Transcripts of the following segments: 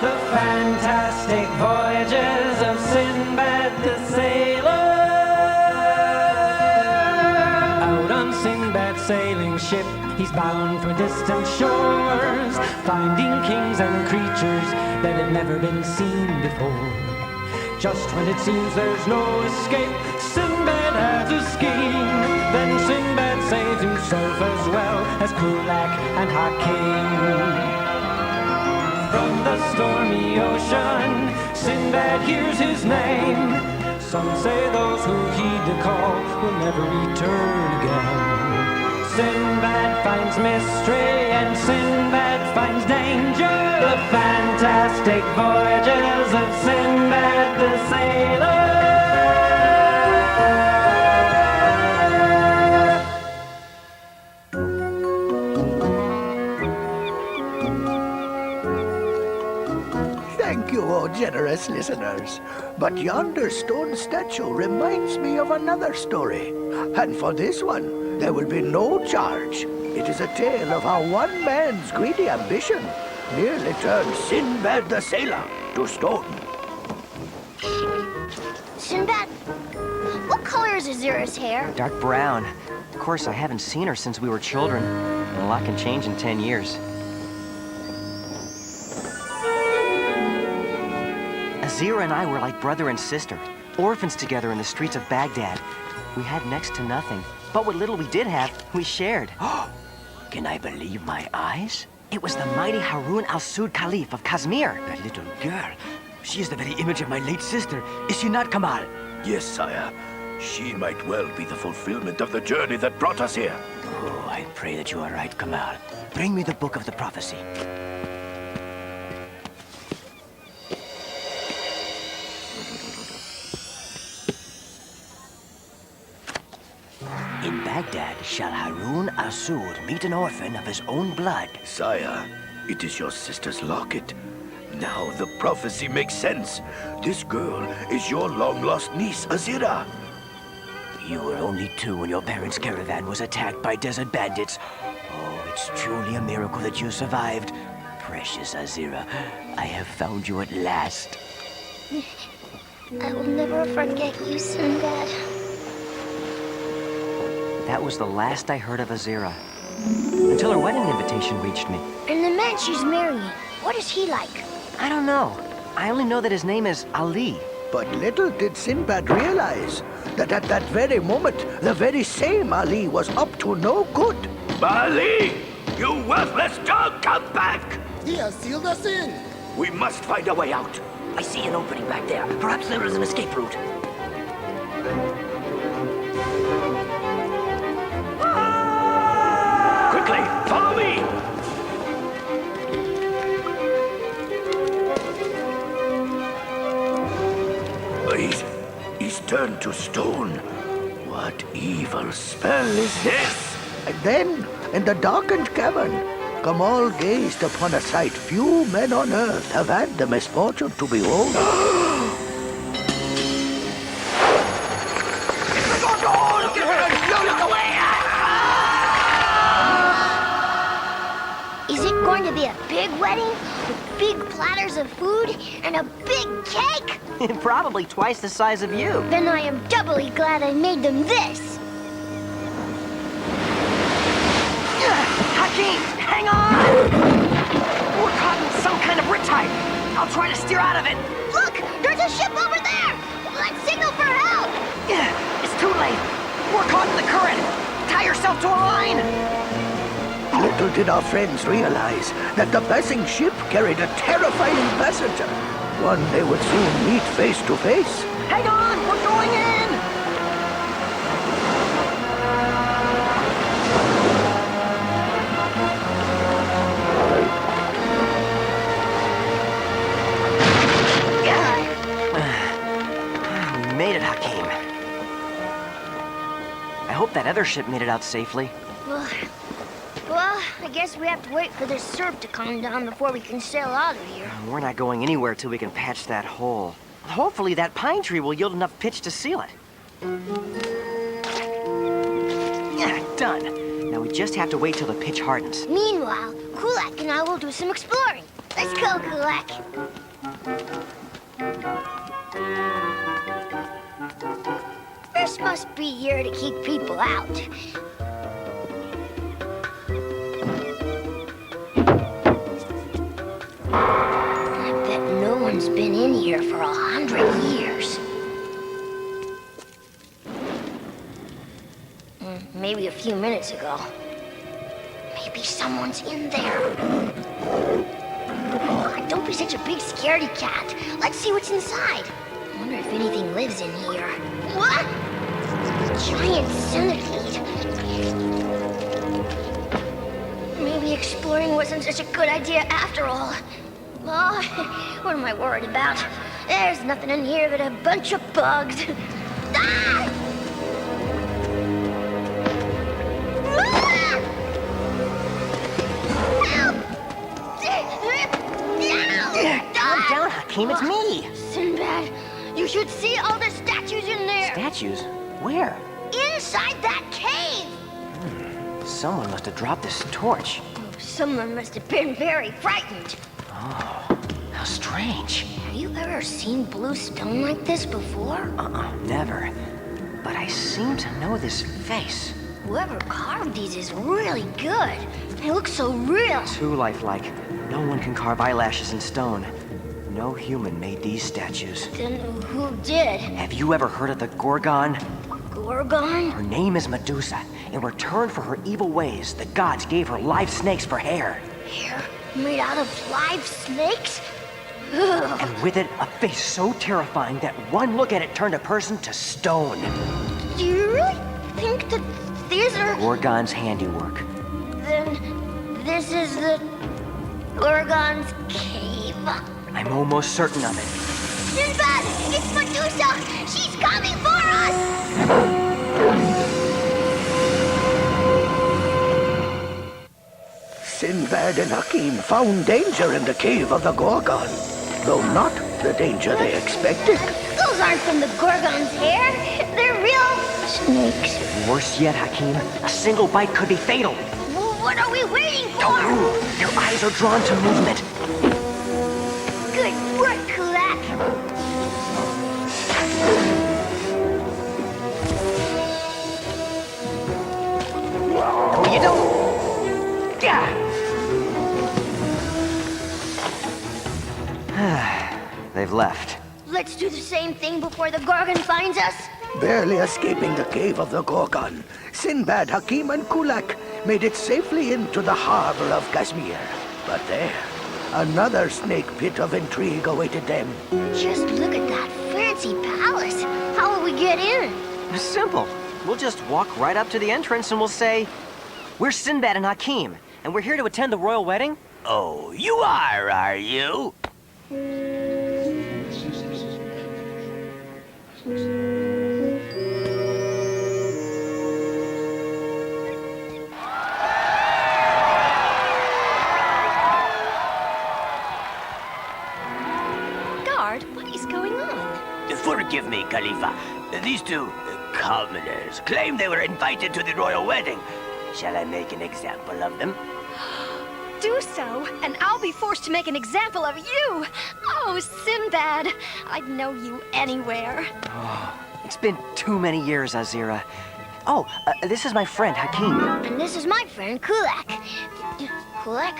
The fantastic voyages of Sinbad the sailor. Out on Sinbad's sailing ship, he's bound for distant shores, finding kings and creatures that have never been seen before. Just when it seems there's no escape, Sinbad has a scheme. Then Sinbad saves himself as well as Kulak and Hakim. From the stormy ocean, Sinbad hears his name. Some say those who heed the call will never return again. Sinbad finds mystery and Sinbad finds danger. The fantastic voyages of Sinbad the sailor. Thank you, oh generous listeners. But yonder stone statue reminds me of another story. And for this one, there will be no charge. It is a tale of how one man's greedy ambition nearly turned Sinbad the sailor to stone. Sinbad, what color is Azira's hair? Dark brown. Of course, I haven't seen her since we were children. And a lot can change in 10 years. Azira and I were like brother and sister, orphans together in the streets of Baghdad. We had next to nothing, but what little we did have, we shared. Can I believe my eyes? It was the mighty Harun al-Sud Caliph of Kashmir. That little girl. She is the very image of my late sister. Is she not, Kamal? Yes, sire. She might well be the fulfillment of the journey that brought us here. Oh, I pray that you are right, Kamal. Bring me the book of the prophecy. In Baghdad shall Harun al-Sud meet an orphan of his own blood. Sire, it is your sister's locket. Now the prophecy makes sense. This girl is your long-lost niece, Azira. You were only 2 when your parents' caravan was attacked by desert bandits. Oh, it's truly a miracle that you survived. Precious Azira, I have found you at last. I will never forget you, Sinbad. That was the last I heard of Azira. Until her wedding invitation reached me. And the man she's marrying, what is he like? I don't know. I only know that his name is Ali. But little did Sinbad realize that at that very moment, the very same Ali was up to no good. Ali! You worthless dog, come back! He has sealed us in. We must find a way out. I see an opening back there. Perhaps there is an escape route. Quickly, follow me! He's turned to stone. What evil spell is this? And then, in the darkened cavern, Kamal gazed upon a sight few men on earth have had the misfortune to behold. Is it going to be a big wedding with big platters of food and a big cake? Probably twice the size of you. Then I am doubly glad I made them this. Hakim, hang on! We're caught in some kind of riptide. I'll try to steer out of it. Look, there's a ship over there. Let's signal for help. It's too late. We're caught in the current. Tie yourself to a line. Little did our friends realize that the passing ship carried a terrifying passenger, one they would soon meet face to face. Hang on, we're going in! We made it, Hakim. I hope that other ship made it out safely. Well, I guess we have to wait for this surf to calm down before we can sail out of here. We're not going anywhere till we can patch that hole. Hopefully that pine tree will yield enough pitch to seal it. Yeah, done. Now we just have to wait till the pitch hardens. Meanwhile, Kulak and I will do some exploring. Let's go, Kulak. This must be here to keep people out. I bet no one's been in here for 100 years. Maybe a few minutes ago. Maybe someone's in there. Oh, don't be such a big scaredy cat. Let's see what's inside. I wonder if anything lives in here. What? Giant centipede. Maybe exploring wasn't such a good idea after all. Oh, what am I worried about? There's nothing in here but a bunch of bugs. Ah! Calm down, Hakim, it's me! Sinbad, you should see all the statues in there. Statues? Where? Inside that cave. Someone must have dropped this torch. Someone must have been very frightened. Oh, how strange. Have you ever seen blue stone like this before? Never. But I seem to know this face. Whoever carved these is really good. They look so real. Too lifelike. No one can carve eyelashes in stone. No human made these statues. Then who did? Have you ever heard of the Gorgon? Gorgon? Her name is Medusa. In return for her evil ways, the gods gave her live snakes for hair. Hair made out of live snakes? Ugh. And with it, a face so terrifying that one look at it turned a person to stone. Do you really think that these are... Gorgon's handiwork. Then this is the Gorgon's cave? I'm almost certain of it. Sinbad! It's Medusa! She's coming for us! Sinbad and Hakim found danger in the cave of the Gorgon, though not the danger they expected. Those aren't from the Gorgon's hair. They're real snakes. Worse yet, Hakim, a single bite could be fatal. Well, what are we waiting for? Don't move. Their eyes are drawn to movement. Good work, Kulak. No, you don't. Yeah. They've left. Let's do the same thing before the Gorgon finds us. Barely escaping the cave of the Gorgon, Sinbad, Hakim, and Kulak made it safely into the harbor of Kashmir. But there, another snake pit of intrigue awaited them. Just look at that fancy palace. How will we get in? Simple. We'll just walk right up to the entrance and we'll say, "We're Sinbad and Hakim, and we're here to attend the royal wedding." Oh, you are you? Guard, what is going on? Forgive me, Khalifa. These two commoners claim they were invited to the royal wedding. Shall I make an example of them? Do so, and I'll be forced to make an example of you. Oh, Sinbad, I'd know you anywhere. It's been too many years, Azira. Oh, this is my friend, Hakim. And this is my friend, Kulak. Kulak?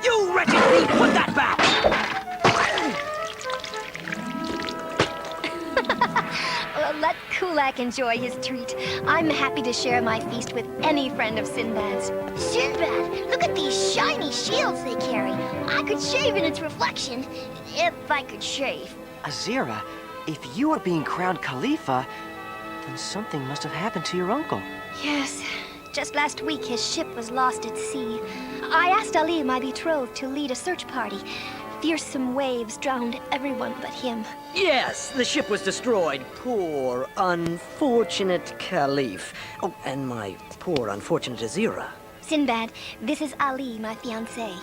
You wretched thief, put that back! Let Kulak enjoy his treat. I'm happy to share my feast with any friend of Sinbad's. Sinbad, look at these shiny shields they carry. I could shave in its reflection, if I could shave. Azira, if you are being crowned Khalifa, then something must have happened to your uncle. Yes, just last week his ship was lost at sea. I asked Ali, my betrothed, to lead a search party. Fearsome waves drowned everyone but him. Yes, the ship was destroyed. Poor, unfortunate Caliph. Oh, and my poor, unfortunate Azira. Sinbad, this is Ali, my fiancé.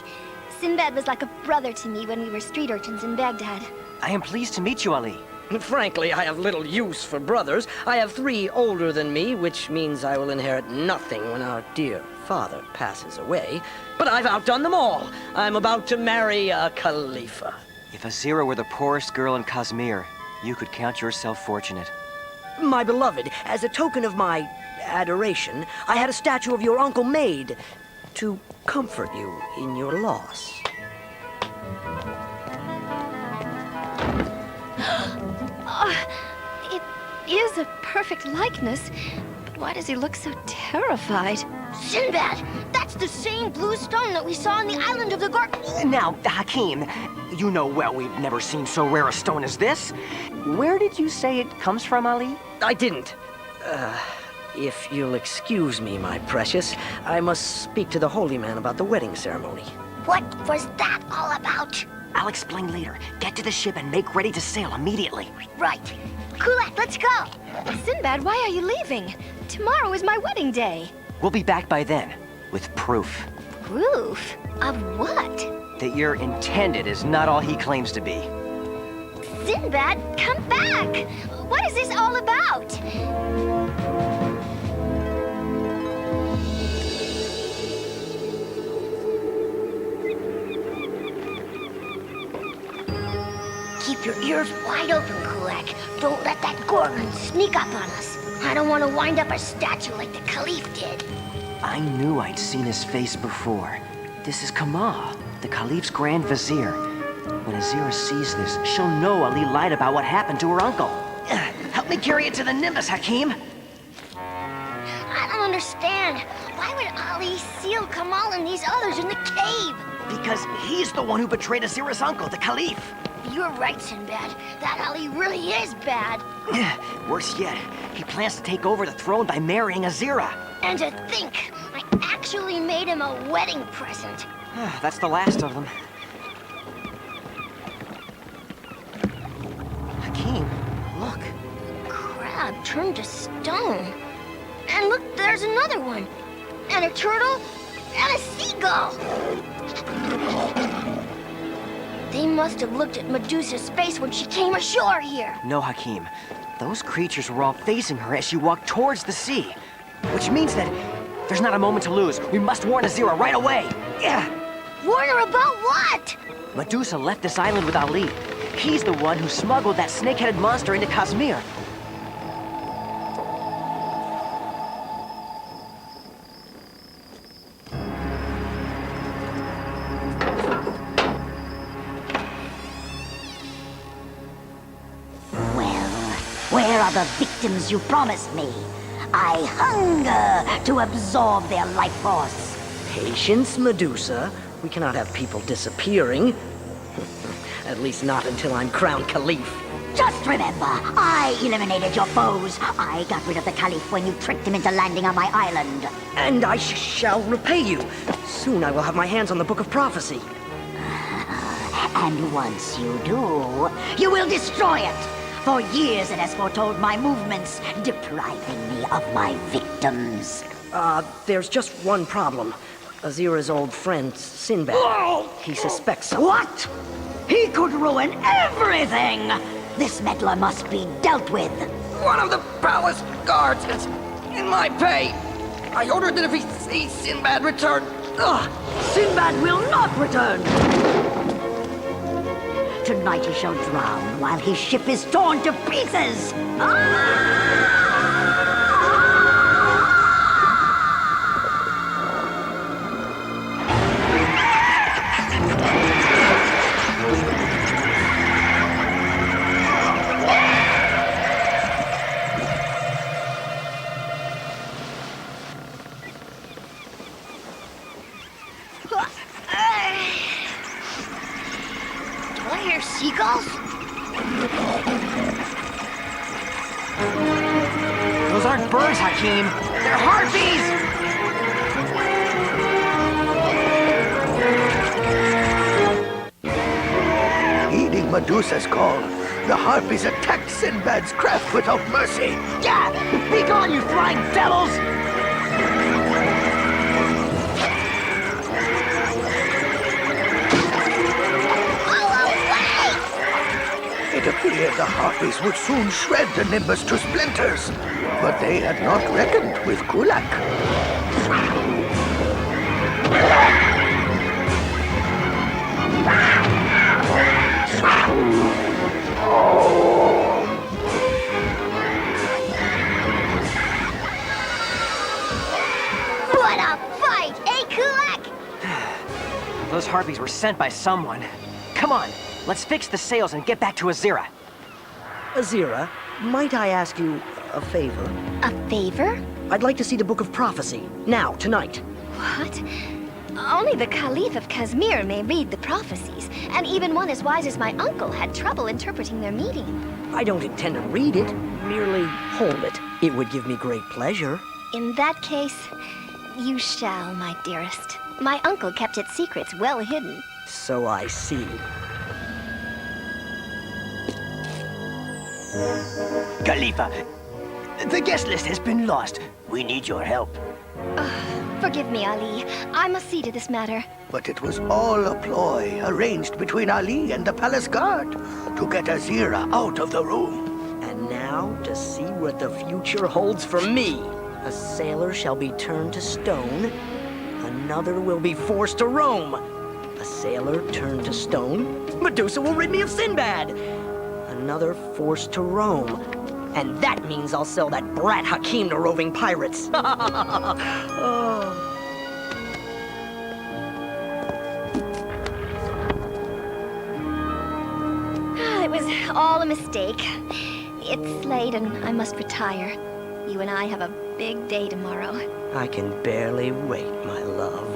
Sinbad was like a brother to me when we were street urchins in Baghdad. I am pleased to meet you, Ali. Frankly, I have little use for brothers. I have 3 older than me, which means I will inherit nothing when our dear father passes away. But I've outdone them all. I'm about to marry a Khalifa. If Azira were the poorest girl in Kazmir, you could count yourself fortunate. My beloved, as a token of my adoration, I had a statue of your uncle made to comfort you in your loss. It is a perfect likeness. But why does he look so terrified? Sinbad! That's the same blue stone that we saw on the island of the Gorgon. Now, Hakim, you know well we've never seen so rare a stone as this. Where did you say it comes from, Ali? I didn't. If you'll excuse me, my precious, I must speak to the holy man about the wedding ceremony. What was that all about? I'll explain later. Get to the ship and make ready to sail immediately. Right. Kulak, let's go! Sinbad, why are you leaving? Tomorrow is my wedding day. We'll be back by then, with proof Proof? Of what? that your intended is not all he claims to be. Sinbad, come back! What is this all about? Keep your ears wide open, Kulak. Don't let that Gorgon sneak up on us. I don't want to wind up a statue like the Caliph did. I knew I'd seen his face before. This is Kamal, the Caliph's Grand Vizier. When Azira sees this, she'll know Ali lied about what happened to her uncle. Help me carry it to the Nimbus, Hakim. I don't understand. Why would Ali seal Kamal and these others in the cave? Because he's the one who betrayed Azira's uncle, the Caliph. You're right, Sinbad. That Ali really is bad. Worse yet, he plans to take over the throne by marrying Azira. And to think, I actually made him a wedding present. That's the last of them. Hakim, look. Crab turned to stone. And look, there's another one. And a turtle, and a seagull. They must have looked at Medusa's face when she came ashore here. No, Hakim. Those creatures were all facing her as she walked towards the sea. Which means that there's not a moment to lose. We must warn Azira right away. Yeah. Warn her about what? Medusa left this island with Ali. He's the one who smuggled that snake-headed monster into Kazmir. Where are the victims you promised me? I hunger to absorb their life force. Patience, Medusa. We cannot have people disappearing. At least not until I'm crowned Caliph. Just remember, I eliminated your foes. I got rid of the Caliph when you tricked him into landing on my island. And I shall repay you. Soon I will have my hands on the Book of Prophecy. And once you do, you will destroy it. For years it has foretold my movements, depriving me of my victims. There's just one problem. Azira's old friend, Sinbad. He suspects something. What? He could ruin everything! This meddler must be dealt with. One of the palace guards is in my pay. I ordered that if he sees Sinbad return... Sinbad will not return! Tonight he shall drown while his ship is torn to pieces! Do I hear seagulls? Those aren't birds, Hakim. They're harpies! Heeding Medusa's call, the harpies attacked Sinbad's craft without mercy. Yeah! Be gone, you flying devils! It appeared the harpies would soon shred the Nimbus to splinters, but they had not reckoned with Kulak. Those harpies were sent by someone. Come on, let's fix the sails and get back to Azira. Azira, might I ask you a favor? A favor? I'd like to see the Book of Prophecy. Now, tonight. What? Only the Caliph of Kazmir may read the prophecies, and even one as wise as my uncle had trouble interpreting their meaning. I don't intend to read it, merely hold it. It would give me great pleasure. In that case, you shall, my dearest. My uncle kept its secrets well hidden. So I see. Khalifa, the guest list has been lost. We need your help. Forgive me, Ali. I must see to this matter. But it was all a ploy arranged between Ali and the palace guard to get Azira out of the room. And now, to see what the future holds for me. A sailor shall be turned to stone. Another will be forced to roam. A sailor turned to stone. Medusa will rid me of Sinbad. Another forced to roam. And that means I'll sell that brat Hakim to roving pirates. Oh. It was all a mistake. It's late and I must retire. You and I have a big day tomorrow. I can barely wait, my love.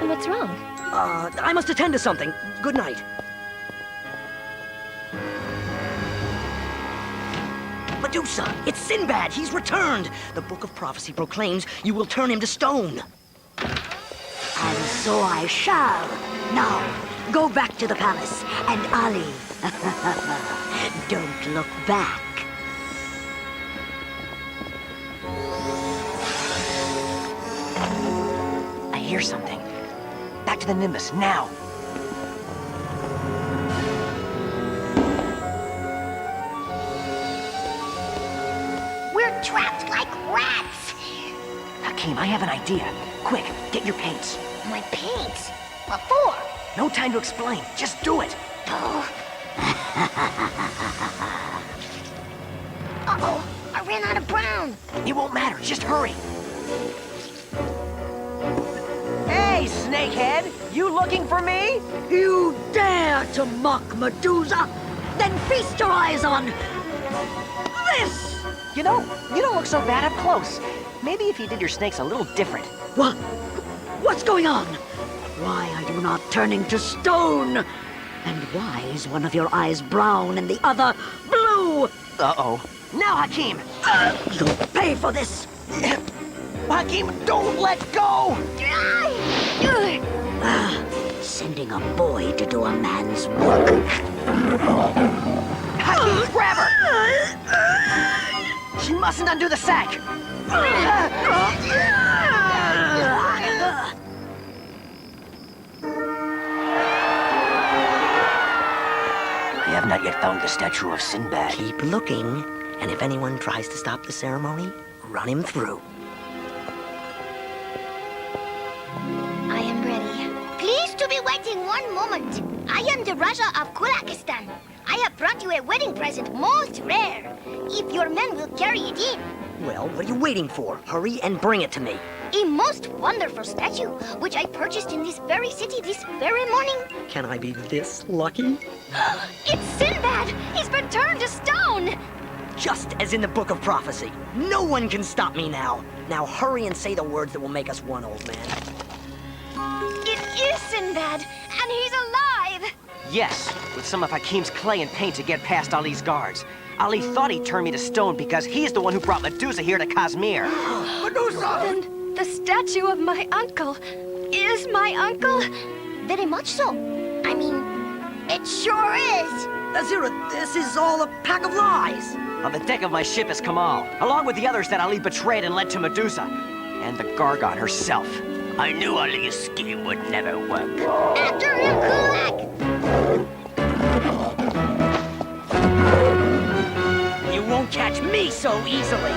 What's wrong? I must attend to something. Good night. Medusa, it's Sinbad. He's returned. The Book of Prophecy proclaims you will turn him to stone. And so I shall. Now, go back to the palace. And Ali, don't look back. I hear something. Back to the Nimbus, now! We're trapped like rats. Hakim, I have an idea. Quick, get your paints. My paints? What for? No time to explain. Just do it. Oh. Uh-oh, I ran out of brown. It won't matter. Just hurry. Hey, snakehead! You looking for me? You dare to mock Medusa? Then feast your eyes on this! You know, you don't look so bad up close. Maybe if you did your snakes a little different. What? What's going on? Why are you not turning to stone? And why is one of your eyes brown and the other blue? Uh-oh. Now, Hakim! You'll pay for this! Hakim, don't let go! Sending a boy to do a man's work. Hakim, grab her! She mustn't undo the sack! I have not yet found the statue of Sinbad. Keep looking, and if anyone tries to stop the ceremony, run him through. I am ready. Please to be waiting one moment. I am the Raja of Kulakistan. I have brought you a wedding present most rare. If your men will carry it in. Well, what are you waiting for? Hurry and bring it to me. A most wonderful statue, which I purchased in this very city this very morning. Can I be this lucky? It's Sinbad! He's been turned to stone! Just as in the Book of Prophecy. No one can stop me now. Now hurry and say the words that will make us one, old man. It is Sinbad, and he's alive! Yes, with some of Hakim's clay and paint to get past Ali's guards. Ali thought he'd turn me to stone because he's the one who brought Medusa here to Kazmir. Medusa! Then the statue of my uncle is my uncle? Very much so. I mean, it sure is. Azira, this is all a pack of lies. On the deck of my ship is Kamal, along with the others that Ali betrayed and led to Medusa. And the Gorgon herself. I knew Ali's scheme would never work. After him, Kulak! You won't catch me so easily.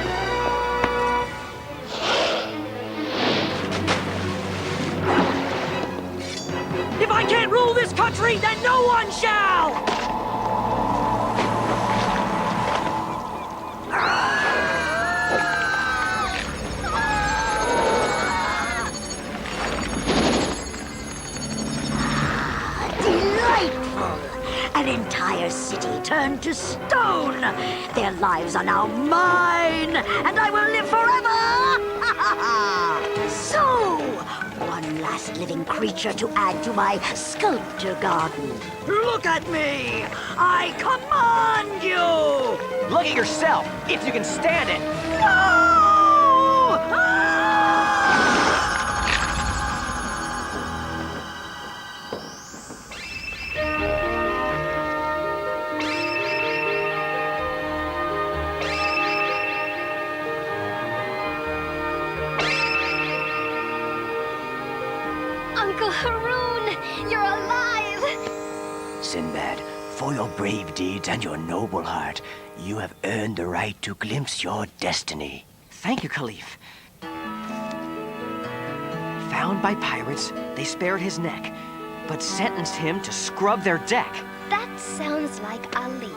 If I can't rule this country, then no one shall! An entire city turned to stone. Their lives are now mine, and I will live forever. So, one last living creature to add to my sculpture garden. Look at me! I command you! Look at yourself, if you can stand it! No! Uncle Haroon, you're alive! Sinbad, for your brave deeds and your noble heart, you have earned the right to glimpse your destiny. Thank you, Khalif. Found by pirates, they spared his neck, but sentenced him to scrub their deck. That sounds like Ali.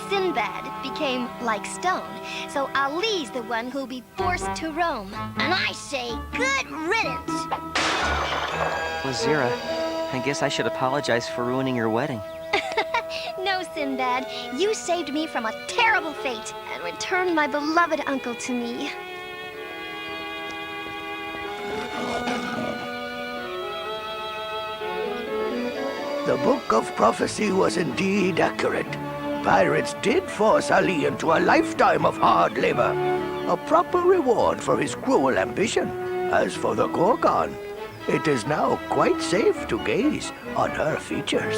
Sinbad became like stone, so Ali's the one who'll be forced to roam. And I say, good riddance. Azira, I guess I should apologize for ruining your wedding. No, Sinbad, you saved me from a terrible fate and returned my beloved uncle to me. The Book of Prophecy was indeed accurate. Pirates did force Ali into a lifetime of hard labor, a proper reward for his cruel ambition. As for the Gorgon, it is now quite safe to gaze on her features.